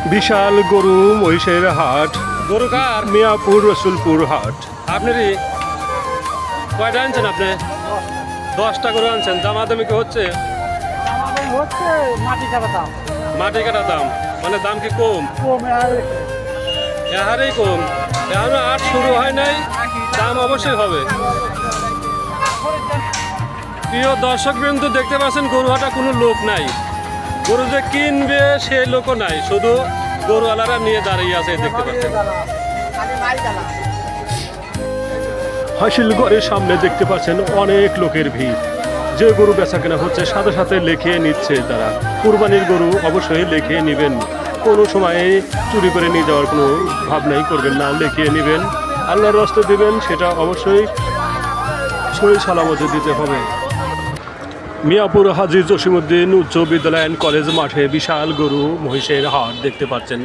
বিশাল গরু মহিষের হাট, গরু কার? মিয়াপুর রসুলপুর হাট। আপনারই? কয়টা আনছেন আপনি? 10টা গরু আনছেন। দামাদামি কি হচ্ছে? মাটি কাটা দাম, মানে দাম কি কম? এহারেই কম। এখনো আট শুরু হয় নাই, দাম অবশ্যই হবে। প্রিয় দর্শক বিন্দু, দেখতে পাচ্ছেন গরু হাটা কোনো লোক নাই, গরু যে কিনবে সে লোকও নাই, শুধু গরুওয়ালারা নিয়ে দাঁড়িয়ে আছে দেখতে পাচ্ছেন। হাসিল ঘরের সামনে দেখতে পাচ্ছেন অনেক লোকের ভিড়। যে গরু বেচা কেনা হচ্ছে সাথে সাথে লিখে নিচ্ছে তারা। কুরবানির গরু অবশ্যই লিখে নেবেন, কোনো সময়ে চুরি করে নিয়ে যাওয়ার কোনো ভাবনাই করবেন না, লিখিয়ে নেবেন, আল্লাহর রাস্তায় দিবেন, সেটা অবশ্যই সহি সালামতে দিতে হবে। মিয়াপুর হাজী জসিমউদ্দিন উচ্চ বিদ্যালয় অ্যান্ড কলেজ মাঠে বিশাল গরু মহিষের হাট দেখতে পাচ্ছেন।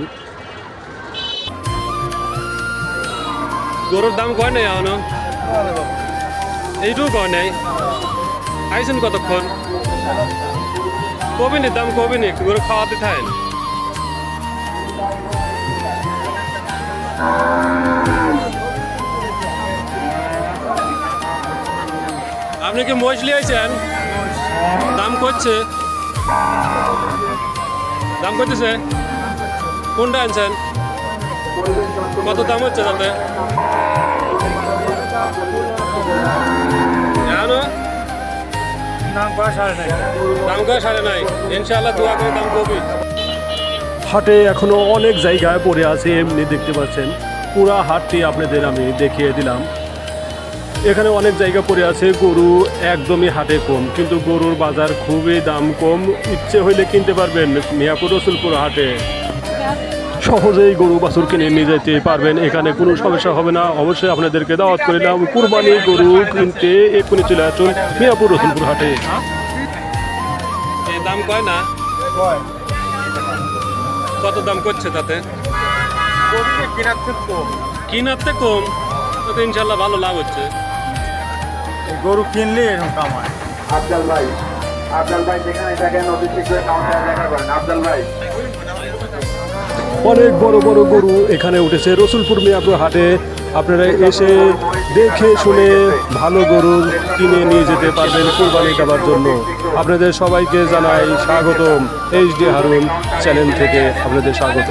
গরুর দাম কয় নাই এখনো? এইটুকু কয় নাই। আইছেন কতক্ষণ? কবিনি দাম, কবিনি গরু খাওয়াতে থাকেন। আপনি কি মহিষ লিয়েছেন? দাম করছে, দাম করতেছে। কোনটা আনছেন? কত দাম হচ্ছে তাতে? দাম কয় 9.5। ইনশাআল্লাহ দোয়া করে দাম কমবে। হাটে এখনো অনেক জায়গায় পড়ে আছে, এমনি দেখতে পাচ্ছেন। পুরা হাটটি আপনাদের আমি দেখিয়ে দিলাম। এখানে অনেক জায়গা পড়ে আছে, গরু একদমই হাটে কম, কিন্তু গরুর বাজার খুবই দাম কম। ইচ্ছে হইলে কিনতে পারবেন মিয়াপুর রসুলপুর হাটে, সহজেই গরু বাছুর কিনে নিয়ে যেতে পারবেন, এখানে কোনো সমস্যা হবে না। অবশ্যই আপনাদেরকে দাওয়াত করিলাম কুরবানি গরু কিনতে, এক্ষুনি চলে আসুন মিয়াপুর রসুলপুর হাটে। এই দাম কয় না? কত দাম করছে তাতে? কিনাতে কম, তাতে ইনশাল্লাহ ভালো লাভ হচ্ছে। গরু কিনলে এরকম কামায়। আফজাল ভাই যেখানে দেখেন অফিস করে কাউন্টারে দেখা করেন। আফজাল ভাই, অনেক বড় বড় গরু এখানে উঠেছে রসুলপুর মিয়াপুর হাটে। আপনারা এসে দেখে শুনে ভালো গরু কিনে নিয়ে যেতে পারবেন কুরবানি দেওয়ার জন্য। আপনাদের সবাইকে জানাই স্বাগতম, এইচডি হারুন চ্যানেল থেকে আপনাদের স্বাগত।